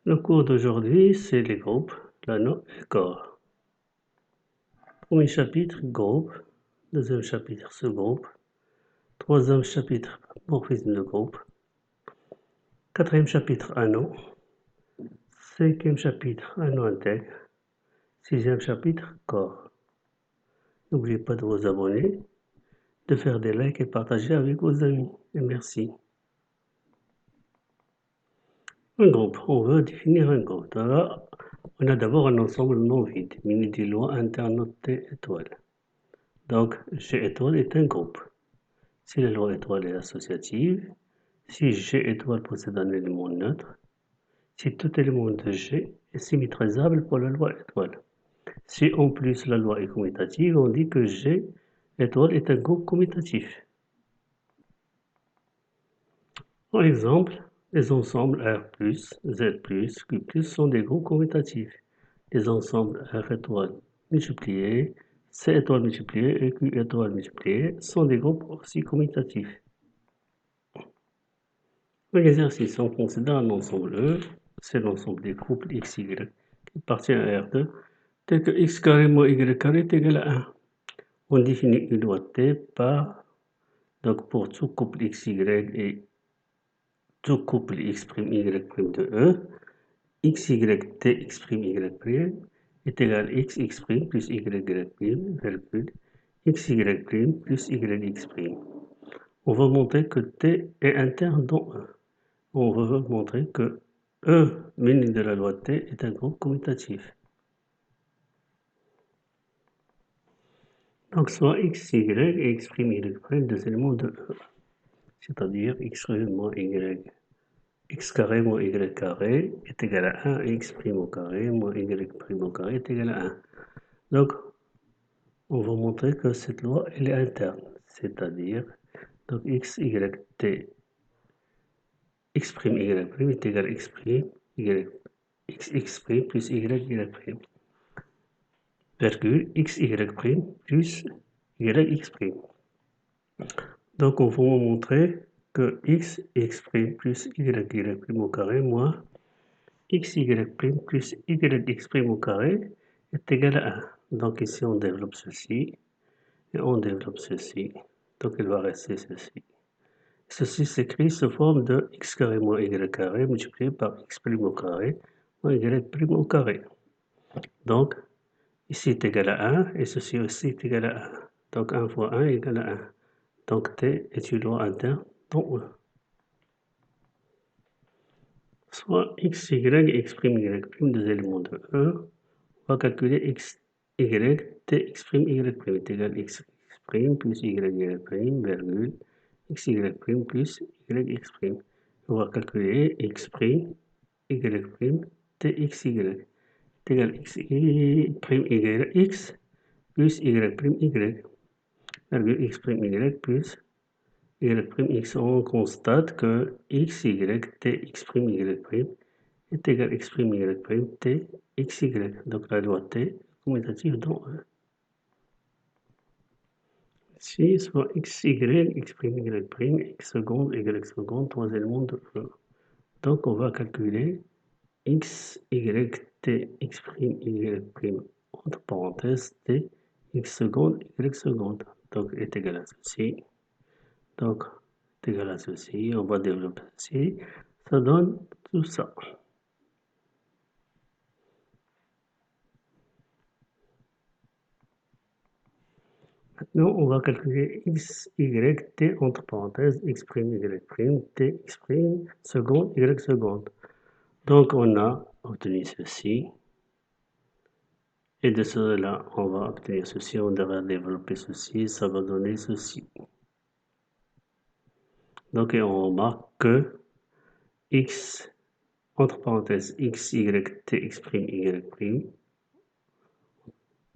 Le cours d'aujourd'hui, c'est les groupes, l'anneau et le corps. Premier chapitre, groupe. Deuxième chapitre, sous-groupe. Troisième chapitre, morphisme de groupe. Quatrième chapitre, anneau. Cinquième chapitre, anneau intègre. Sixième chapitre, corps. N'oubliez pas de vous abonner, de faire des likes et partager avec vos amis. Et merci. Un groupe, on veut définir un groupe. Alors, on a d'abord un ensemble non vide, muni des lois internes T étoile. Donc, G étoile est un groupe. Si la loi étoile est associative, si G étoile possède un élément neutre, si tout élément de G est symétrisable pour la loi étoile. Si en plus la loi est commutative, on dit que G étoile est un groupe commutatif. Par exemple, les ensembles R+, Z+, Q+, sont des groupes commutatifs. Les ensembles R étoile multipliés, C étoile multiplié et Q étoile multiplié sont des groupes aussi commutatifs. L'exercice, on considère un ensemble E, c'est l'ensemble des couples x, y qui appartient à R2, tel que x carré moins y carré est égal à 1. On définit une loi T par, donc pour tout couple x, y et tout couple x', y' de E, x, y, t, x', y' est égal à x, x' plus y, y', virgule, x, y' plus y, x'. On va montrer que T est interne dans E. On veut montrer que E, muni de la loi T, est un groupe commutatif. Donc, soit x, y et x', y', deux éléments de E. C'est-à-dire x moins y, x carré moins y carré est égal à 1 et x' au carré moins y' au carré est égal à 1. Donc, on va montrer que cette loi, elle est interne. C'est-à-dire, donc x, y, t, x', y' est égal à x', y, x' plus y, y'. Virgule x, y' plus y, x'. Donc, on va montrer que x, x' plus y, y' au carré moins x, y' plus y, x' au carré est égal à 1. Donc, ici, on développe ceci et on développe ceci. Donc, il va rester ceci. Ceci s'écrit sous forme de x carré moins y carré multiplié par x' au carré moins y' au carré. Donc, ici est égal à 1 et ceci aussi est égal à 1. Donc 1 fois 1 est égal à 1. Donc T est une loi interne dans E. Soit x, y et x', y', deux éléments de E. On va calculer x, y, t, x', y', est égal à x', plus y, y', virgule, x, y', plus y, x'. On va calculer x', y', t, x, y. Est égal à x, y, x plus y', y. Virgule x', y plus y', on constate que x, y, t, x', y' est égal à x', y', t, x, y. Donc la loi T est commutative dans E. Ici, soit x, y, x', y', x seconde, y seconde, trois éléments de E. Donc on va calculer x, y, t, x', y', entre parenthèses, t, x seconde, y seconde. Donc est égal à ceci. Donc, est égal à ceci, on va développer ceci, ça donne tout ça. Maintenant, on va calculer x, y, t entre parenthèses, x', y', t, x', seconde, y seconde. Donc, on a obtenu ceci. Et de cela, on va obtenir ceci, on devrait développer ceci, ça va donner ceci. Donc, on remarque que x, entre parenthèses, x, y, t, x', y',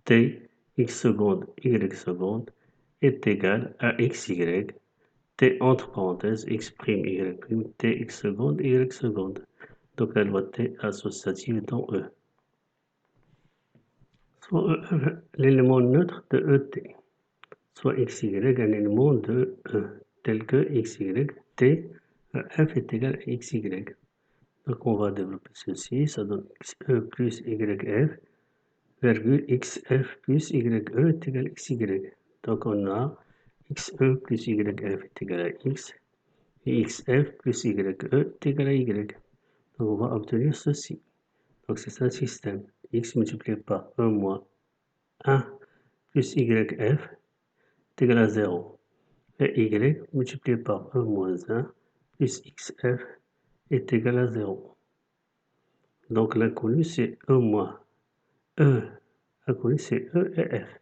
t, x seconde, y seconde, est égal à x, y, t entre parenthèses, x', y', t, x seconde, y seconde. Donc la loi T associative dans E. Soit l'élément neutre de ET, soit x, y, un élément de E, tel que x, y, t, f est égal à x, y. Donc on va développer ceci, ça donne xe plus yf, virgule xf plus ye est égal à xy. Donc on a xe plus yf est égal à x, et xf plus ye est égal à y. Donc on va obtenir ceci. Donc c'est un système. X multiplié par 1 moins 1 plus yf est égal à 0. Et y multiplié par 1 moins 1 plus xf est égal à 0. Donc l'inconnu c'est E moins E. L'inconnu c'est E et F.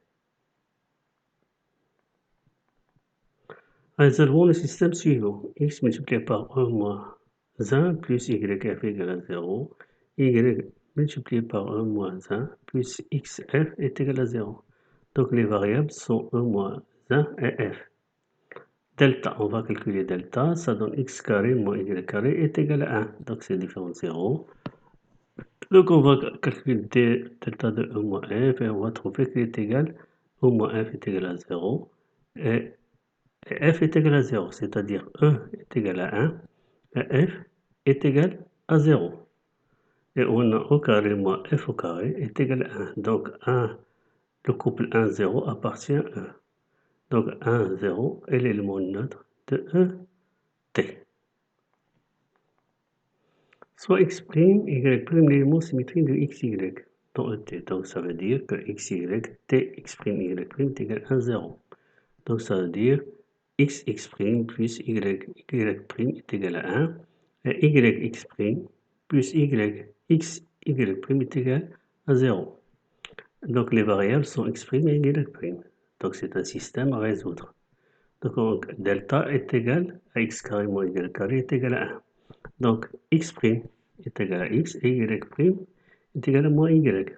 Résolvons le système suivant. X multiplié par 1 moins 1 plus YF égale à 0. Y multiplié par 1 moins 1 plus XF est égal à 0. Donc les variables sont 1 moins 1 et F. Delta, on va calculer delta, ça donne x carré moins y carré est égal à 1. Donc c'est différent de 0. Donc on va calculer delta de E moins F et on va trouver qu'il est égal, E moins F est égal à 0 et F est égal à 0, c'est-à-dire E est égal à 1 et F est égal à 0. Et on a E carré moins F au carré est égal à 1. Donc 1, le couple 1, 0 appartient à E. Donc 1, 0 est l'élément neutre de E, T. Soit x', y', l'élément symétrique de xy dans ET. Donc ça veut dire que xy, t, x', y' est égal à 1, 0. Donc ça veut dire x' plus y' est égal à 1 et yx' plus yxy' est égal à 0. Donc les variables sont x' et y'. Donc c'est un système à résoudre. Donc delta est égal à x carré moins y carré est égal à 1. Donc x' est égal à x et y' est égal à moins y.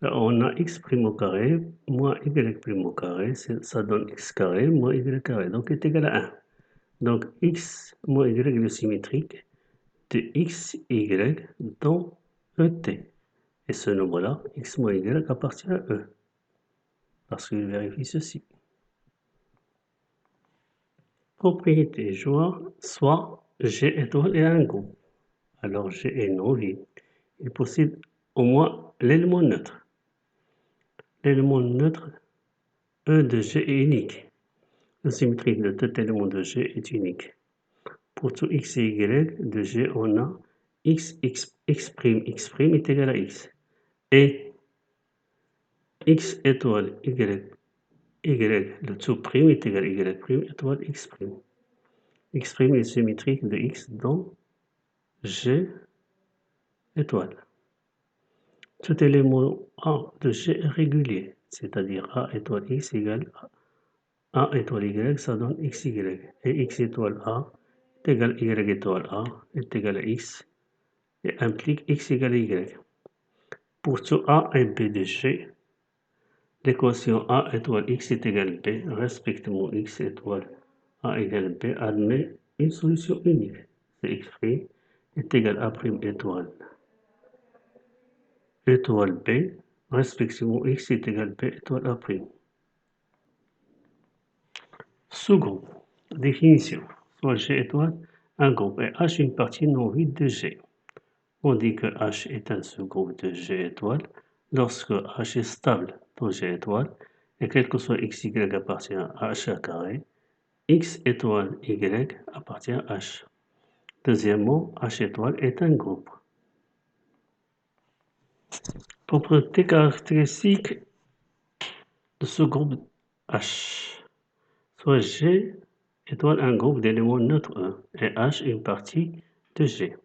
Là, on a x' au carré moins y' au carré, ça donne x carré moins y carré, donc est égal à 1. Donc x moins y est symétrique de x, y dans ET. Et ce nombre-là, x moins y, appartient à E. Parce qu'il vérifie ceci. Propriété soit G étoile est un groupe. Alors G est non vide. Il possède au moins l'élément neutre. L'élément neutre E de G est unique. La symétrie de tout élément de G est unique. Pour tout x et y de G, on a x' est égal à x. Et x étoile y, le tout prime est égal à y' étoile x'. X' est symétrique de x dans G étoile. Tout élément A de G est régulier, c'est-à-dire A étoile x égale A étoile y, ça donne xy. Et x étoile A est égal à y étoile A est égal à x et implique x égale à y. Pour tout A et B de G, l'équation A étoile x est égal à B, respectivement x étoile A égale B, admet une solution unique. C'est x' est égal à A' étoile B, respectivement x est égal à B étoile A'. Sous-groupe. Définition. Soit G étoile un groupe et H une partie non vide de G. On dit que H est un sous-groupe de G étoile lorsque H est stable dans G étoile et quel que soit xy appartient à H carré, x étoile y appartient à H. Deuxièmement, H étoile est un groupe. Propriété caractéristique de ce groupe H. Soit G étoile un groupe d'éléments neutres E et H une partie de G.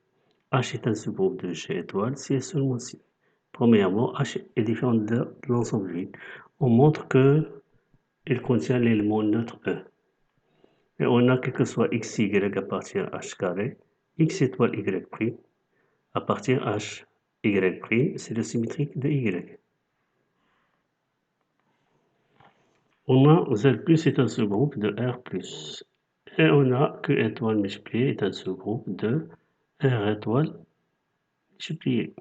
H est un sous-groupe de G étoile si et seulement si. Premièrement, H est différent de l'ensemble vide. On montre qu'il contient l'élément neutre E. Et on a quel que soit x, y appartient à H carré, x étoile y' appartient à H. Y', c'est le symétrique de y. On a Z plus est un sous-groupe de R plus. Et on a Q étoile multiplié est un sous-groupe de R étoile multiplié.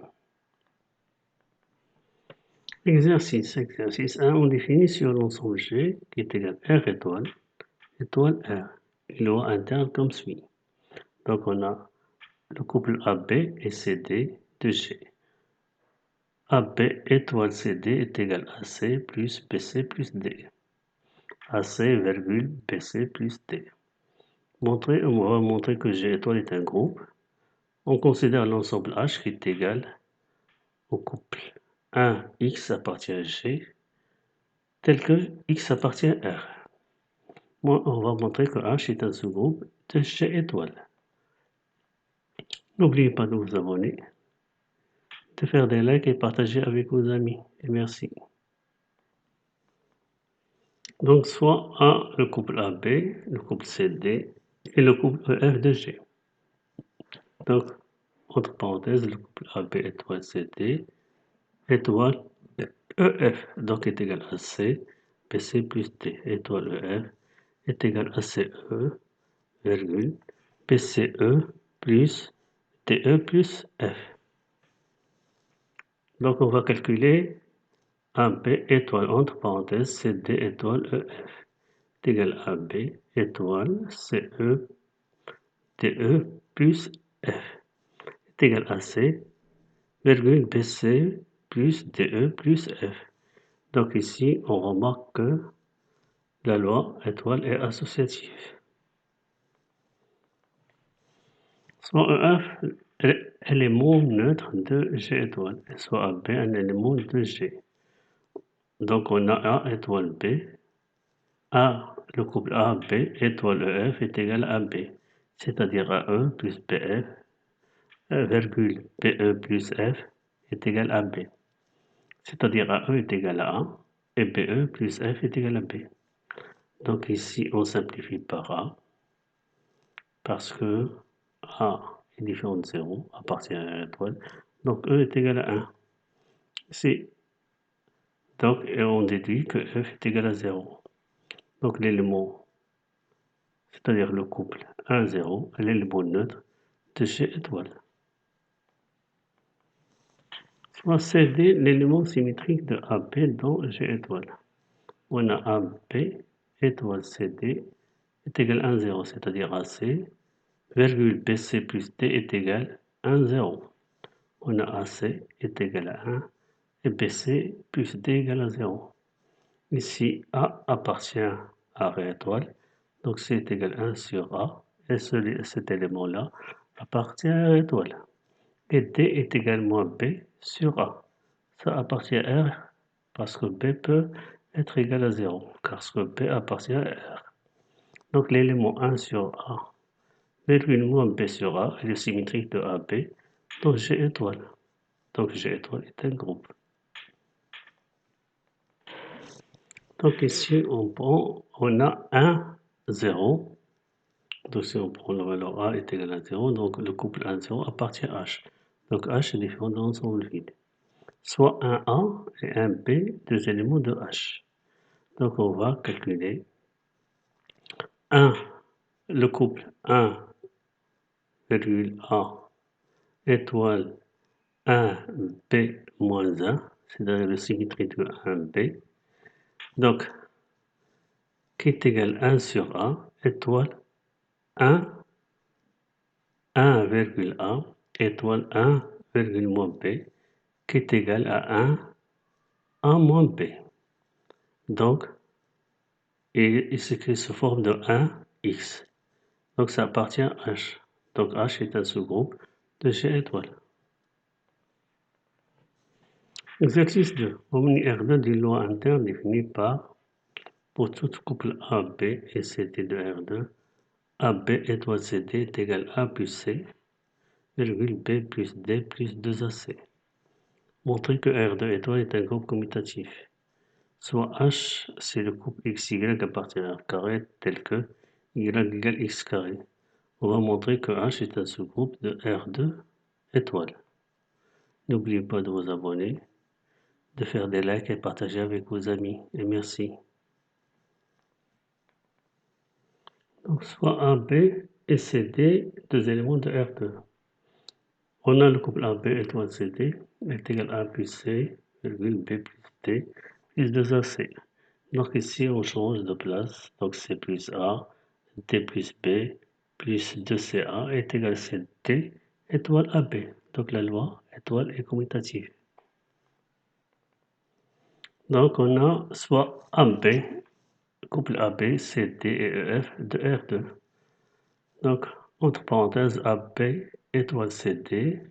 Exercice 1, on définit sur l'ensemble G qui est égal à R étoile R. Il aura un terme comme suit. Donc on a le couple AB et CD de G. AB étoile CD est égal à C plus BC plus D. AC, virgule, BC plus D. On va montrer que G étoile est un groupe. On considère l'ensemble H qui est égal au couple 1X appartient à G, tel que X appartient à R. On va montrer que H est un sous-groupe de G étoile. N'oubliez pas de vous abonner, de faire des likes et partager avec vos amis. Et merci. Donc, soit A, le couple AB, le couple CD et le couple EF de G. Donc, entre parenthèses, le couple AB étoile CD étoile EF, donc est égal à C, BC plus D, étoile EF est égal à CE, virgule, BCE plus DE plus F. Donc, on va calculer AB étoile entre parenthèses CD étoile EF est égal à AB étoile CE DE plus F est égal à C, virgule BC plus DE plus F. Donc ici, on remarque que la loi étoile est associative. Soit EF est élément neutre de G étoile, et soit AB un élément de G. Donc on a A étoile B, A, le couple AB étoile EF est égal à B, c'est-à-dire AE plus BF, virgule BE plus F est égal à B, c'est-à-dire AE est égal à A et BE plus F est égal à B. Donc ici, on simplifie par A, parce que A est différent de 0, appartient à l'étoile, donc E est égal à 1. Ici, donc, et on déduit que F est égal à 0. Donc l'élément, c'est-à-dire le couple 1, 0, est l'élément neutre de G étoile. Soit CD, l'élément symétrique de AB dans G étoile. On a AB étoile CD est égal à 1, 0, c'est-à-dire AC, virgule BC plus D est égal à 1, 0. On a AC est égal à 1 et BC plus D égale à 0. Ici, A appartient à R étoile, donc C est égal à 1 sur A, et cet élément-là appartient à R étoile. Et D est également B sur A. Ça appartient à R parce que B peut être égal à 0, parce que B appartient à R. Donc l'élément 1 sur A, virgule moins B sur A est le symétrique de AB, donc G étoile. Donc G étoile est un groupe. Donc ici, on a 1, 0. Donc si on prend la valeur A est égal à 0, donc le couple 1, 0 appartient à H. Donc H est différent de l'ensemble vide. Soit un A et un B, deux éléments de H. Donc on va calculer 1, le couple 1, virgule A étoile 1 B moins 1, c'est-à-dire le symétrique de 1 B. Donc, qui est égal à 1 sur A, étoile 1, 1,A, étoile 1, moins B, qui est égal à 1, A moins B. Donc, il s'écrit sous forme de 1x. Donc, ça appartient à H. Donc, H est un sous-groupe de G étoile. Exercice 2. Omni R2 d'une loi interne définie par, pour tout couple AB et CD de R2, AB étoile CD est égal à A plus C, virgule B plus D plus 2AC. Montrer que R2 étoile est un groupe commutatif. Soit H, c'est le couple XY appartient à R carré tel que Y égale X carré. On va montrer que H est un sous-groupe de R2 étoile. N'oubliez pas de vous abonner, de faire des likes et partager avec vos amis. Et merci. Donc, soit AB et CD, deux éléments de R2. On a le couple AB étoile CD est égal à A plus C, virgule B plus D, plus 2AC. Donc ici, on change de place. Donc C plus A, D plus B, plus 2CA est égal à CD étoile AB. Donc la loi étoile est commutative. Donc on a soit AB, couple AB, CD et EF de R2. Donc entre parenthèses AB étoile CD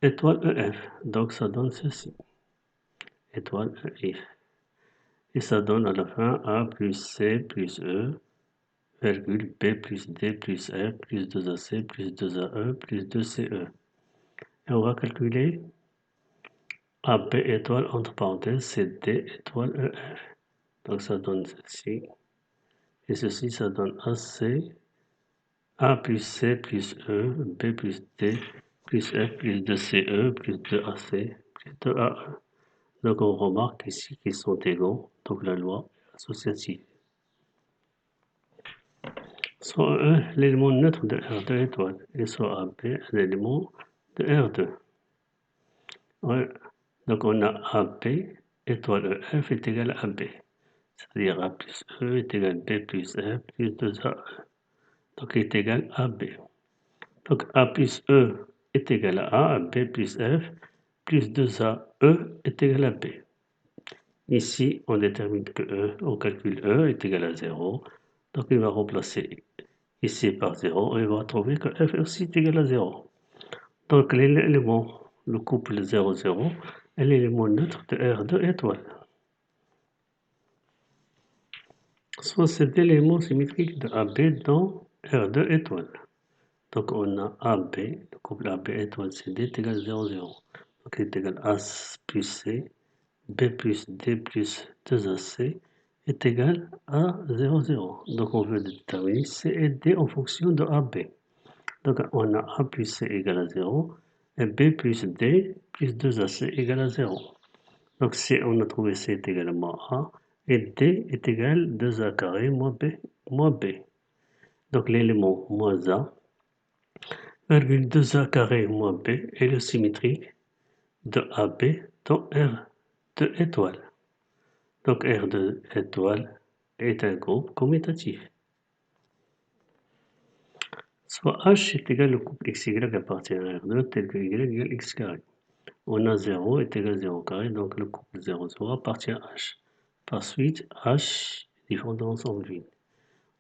étoile EF. Donc ça donne ceci, étoile EF. Et ça donne à la fin A plus C plus E, virgule B plus D plus F plus 2AC plus 2AE plus 2CE. Et on va calculer AB étoile entre parenthèses CD étoile EF. Donc ça donne ceci. Et ceci, ça donne AC, A plus C plus E, B plus D plus F plus 2CE plus 2AC plus 2AE. Donc on remarque ici qu'ils sont égaux, donc la loi est associative. Soit E, l'élément neutre de R2 étoile, et soit AB, un élément de R2. Ouais. Donc on a AB étoile EF est égal à AB. C'est-à-dire A plus E est égal à B plus F plus 2AE. Donc est égal à B. Donc A plus E est égal à A, B plus F plus 2AE est égal à B. Ici, on détermine que E, on calcule E est égal à 0. Donc il va remplacer ici par 0 et il va trouver que F aussi est égal à 0. Donc l'élément, le couple 0, 0 est l'élément neutre de R2 étoile. Soit cet élément symétrique de AB dans R2 étoile. Donc on a AB, le couple AB étoile CD est égal à 0, 0. Donc il est égal à A plus C, B plus D plus 2AC est égal à 0, 0. Donc on veut déterminer C et D en fonction de AB. Donc on a A plus C égale à 0 et B plus D plus 2AC égale à 0. Donc C, on a trouvé C est égal à moins A et D est égal à 2A carré moins B. Donc l'élément moins A, virgule 2A carré moins B est le symétrique de AB dans R2 étoile. Donc R2 étoile est un groupe commutatif. Soit H est égal au couple XY appartient à R2 tel que Y égale X carré. On a 0 est égal à 0 carré, donc le couple 0, 0 appartient à H. Par suite, H est différent de l'ensemble vide.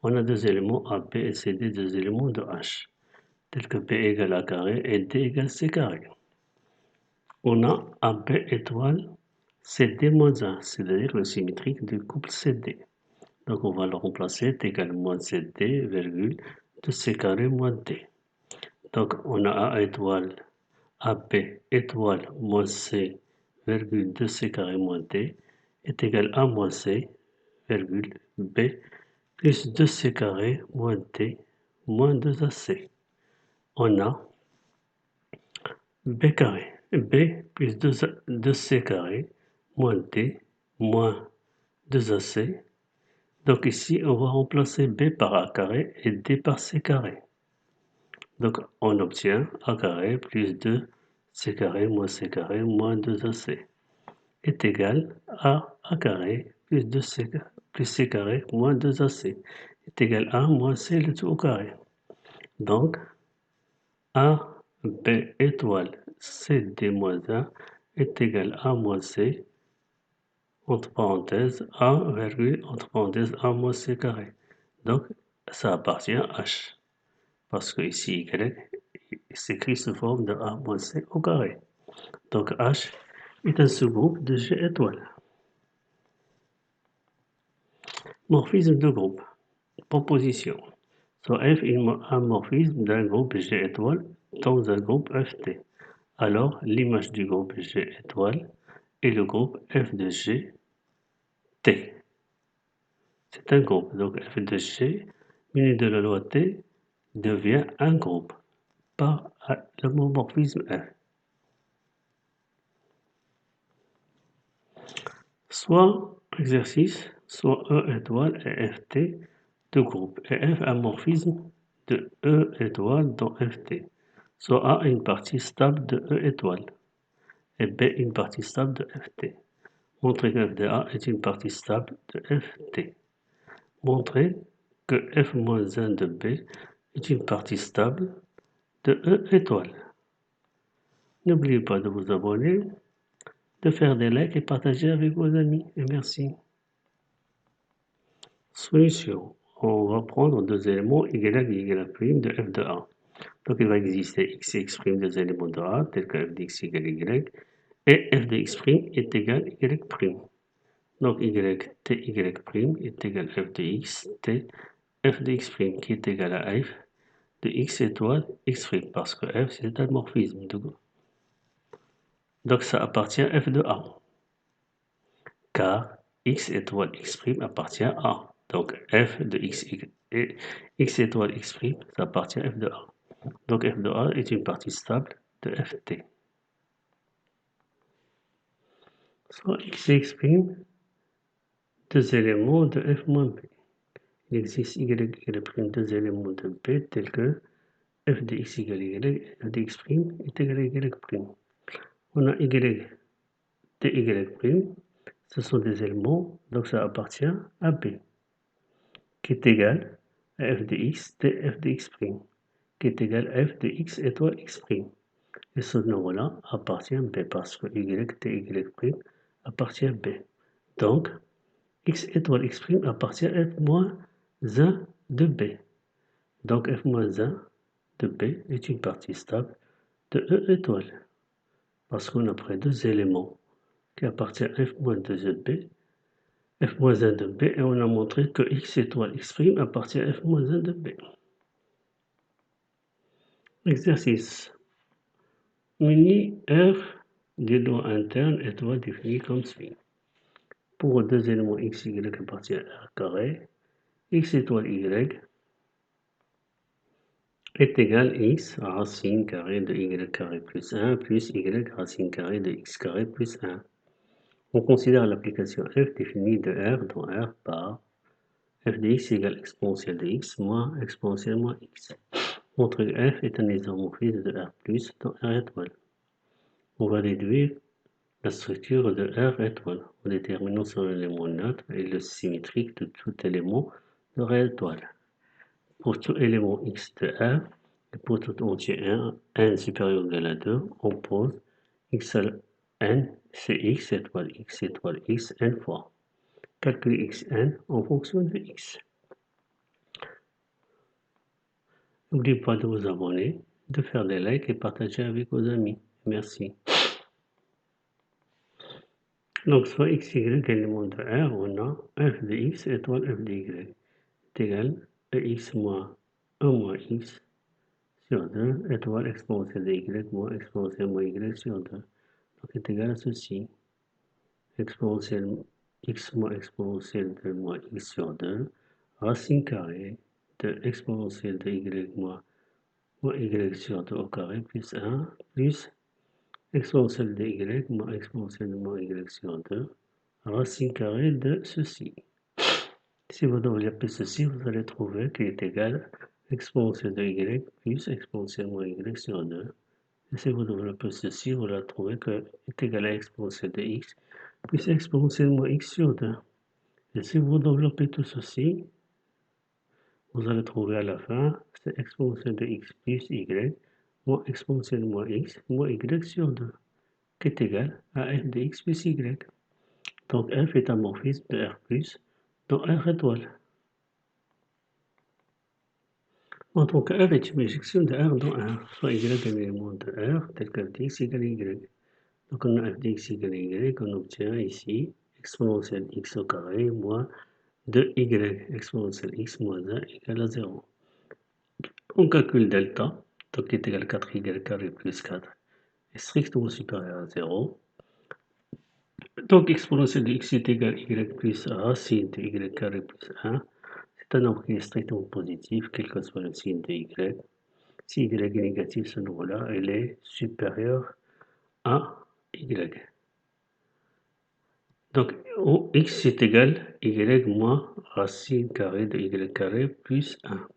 On a deux éléments A, B et C, D, deux éléments de H, tels que B égale A carré et D égale C carré. On a AB étoile CD moins 1, c'est-à-dire le symétrique du couple CD. Donc on va le remplacer, est égal à moins CD, virgule, de C carré moins D. Donc on a A étoile, AB étoile moins C, virgule, de C carré moins D est égal à moins C, virgule, B, plus 2C carré moins D, moins 2AC. On a B carré, B plus 2C carré, moins D, moins 2AC. Donc ici, on va remplacer B par A carré et D par C carré. Donc on obtient A carré plus 2C carré moins C carré moins 2AC est égal à A carré plus 2C plus C carré moins 2AC est égal à moins C le tout au carré. Donc A, B étoile CD moins 1 est égal à moins C, entre parenthèses, A, virgule, entre parenthèses, A moins C carré. Donc, ça appartient à H. Parce que ici, Y s'écrit sous forme de A moins C au carré. Donc, H est un sous-groupe de G étoile. Morphisme de groupe. Proposition. Soit F est un morphisme d'un groupe G étoile dans un groupe FT. Alors, l'image du groupe G étoile est le groupe F de G T. C'est un groupe. Donc, F de G, muni de la loi T, devient un groupe par le morphisme F. Soit exercice, soit E étoile et FT de groupe. Et F un morphisme de E étoile dans FT. Soit A une partie stable de E étoile et B une partie stable de FT. Montrer que F de A est une partie stable de FT. Montrer que F-1 de B est une partie stable de E étoile. N'oubliez pas de vous abonner, de faire des likes et partager avec vos amis. Et merci. Solution. On va prendre deux éléments y et y' de f de a. Donc il va exister x et x' deux éléments de a, tels que f de x égale y, et f de x' est égal y'. Donc y t y' est égal f de x t f de x' qui est égal à f de x étoile x', parce que f c'est un morphisme. Donc ça appartient à f de a, car x étoile x' appartient à a. Donc f de x, x étoile x', ça appartient à f de a. Donc f de a est une partie stable de ft. Soit x et x', deux éléments de f moins b. Il existe y, deux éléments de b tels que f de x égale y, f de x' est égal à y'. On a y, t, y', ce sont des éléments, donc ça appartient à b, qui est égal à f de x, t, f de x', qui est égal à f de x étoile x'. Et ce nombre-là appartient à b, parce que y, t, y' appartient à b. Donc, x étoile x' appartient à f moins 1 de b. Donc f moins 1 de b est une partie stable de E étoile. Parce qu'on a pris deux éléments qui appartiennent à f moins 2 de b, f moins 1 de b, et on a montré que x étoile x' appartient à f moins 1 de b. Exercice. Muni f du lot interne étoile défini comme suit. Pour deux éléments x, y appartiennent à R carré, x étoile y est égal à x racine carrée de y carré plus 1 plus y racine carrée de x carré plus 1. On considère l'application f définie de R dans R par f de x égale exponentielle de x moins exponentielle moins x. Montre que f est un isomorphisme de R plus dans R étoile. On va déduire la structure de R étoile en déterminant son élément neutre et le symétrique de tout élément de R étoile. Pour tout élément x de R, et pour tout entier n supérieur ou égal à 2, on pose x n, c'est x étoile x n fois. Calculer xn en fonction de x. N'oubliez pas de vous abonner, de faire des likes et partager avec vos amis. Merci. Donc, soit x, y, élément de R, on a f de x étoile f de y est égal à x moins 1 moins x sur 2 étoile exponentielle de y moins exponentielle moins y sur 2. Donc, est égal à ceci. Exponentielle x moins exponentielle de moins x sur 2, racine carrée de exponentielle de y moins y sur 2 au carré plus 1 plus exponentielle de y moins exponentielle de moins y sur 2, racine carrée de ceci. Si vous développez ceci, vous allez trouver qu'il est égal à exponentielle de y plus exponentielle moins y sur 2. Et si vous développez ceci, vous allez trouver qu'il est égal à exponentielle de x plus exponentielle moins x sur 2. Et si vous développez tout ceci, vous allez trouver à la fin, c'est exponentielle de x plus y moins exponentielle moins x moins y sur 2, qui est égal à f de x plus y. Donc f est un morphisme de R plus dans R étoile. Montrons que f est une projection de R dans R, soit y est un élément de R tel que f de x égale y. Donc on a f de x égale y qu'on obtient ici, exponentielle x au carré moins 2y exponentielle x moins 1 égale à 0. On calcule delta, donc qui est égal à 4y carré plus 4 est strictement supérieur à 0. Donc exponentielle de x est égal à y plus racine de y carré plus 1. C'est un nombre qui est strictement positif, quel que soit le signe de y. Si y est négatif, ce nombre-là, il est supérieur à y. Donc x est égal à y moins racine carrée de y carré plus 1.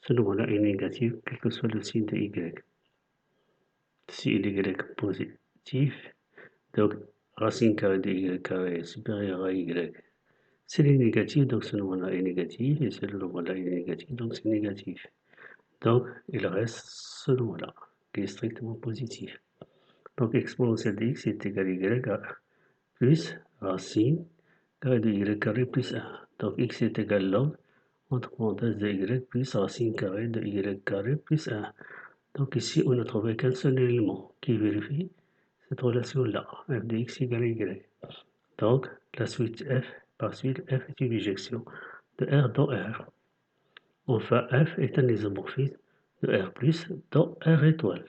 Ce nombre-là est négatif, quel que soit le signe de y. Si y est positif, donc racine carrée de y carré est supérieure à y. S'il est négatif, donc ce nombre-là est négatif, et si le nombre-là est négatif, donc c'est négatif. Donc, il reste ce nombre-là, qui est strictement positif. Donc, exponentielle de x est égal à y plus racine carré de y carré plus 1. Donc, x est égal à log entre parenthèses de y plus racine carrée de y carré plus 1. Donc, ici, on n'a trouvé qu'un seul élément qui vérifie cette relation-là, f de x égale à y. Donc, la suite f, par suite, f est une éjection de R dans R. Enfin, f est un isomorphisme de R plus dans R étoile.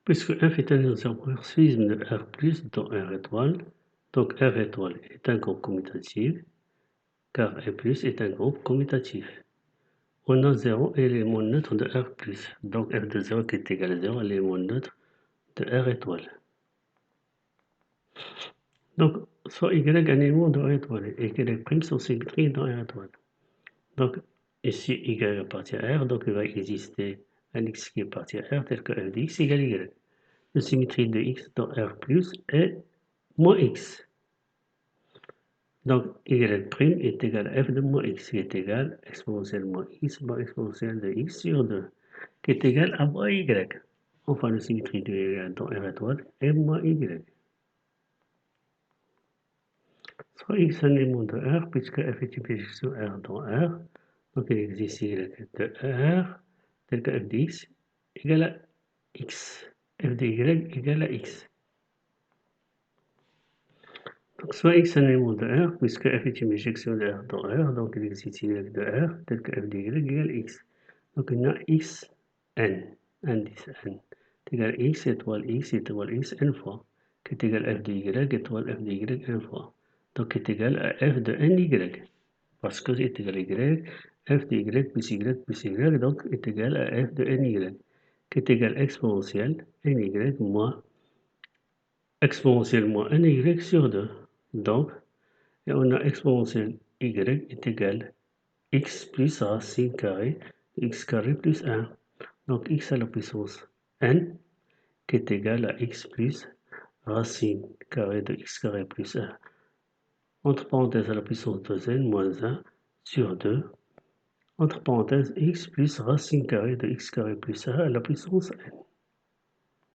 Puisque f est un isomorphisme de R plus dans R étoile, donc R étoile est un groupe commutatif, car R plus est un groupe commutatif. On a 0 élément neutre de R plus, donc f de 0 qui est égal à 0 élément neutre de R étoile. Donc, soit y un élément de R étoile et y' sont symétriques dans R étoile. Donc, ici, y appartient à R, donc il va exister un x qui appartient à R, tel que f de x égale y. La symétrie de x dans R plus est moins x. Donc, y' est égal à f de moins x, qui est égal à exponentielle moins x par exponentielle de x sur 2, qui est égal à moins y. Enfin, la symétrie de y dans R étoile est moins y. Soit x un élément de R, puisque f est une projection R dans R, donc il existe y de R, tel que f de x égale à x, f de y égale à x. Donc soit x un élément de R, puisque f est une projection de R dans R, donc il existe y de R, tel que f de y égale à x. Donc il y a x n, indice n, égale x étoile x n fois, qui est égal à f de y étoile f de y n fois, donc est égal à f de ny, parce que est égal à y, f de y plus y, donc est égal à f de ny, qui est égal à exponentielle ny moins ny sur 2. Donc, et on a exponentielle y est égal à x plus racine carrée de x carré plus 1. Donc, x à la puissance n, qui est égal à x plus racine carrée de x carré plus 1. Entre parenthèses à la puissance 2n moins 1 sur 2. Entre parenthèses, x plus racine carrée de x carré plus 1 à la puissance n.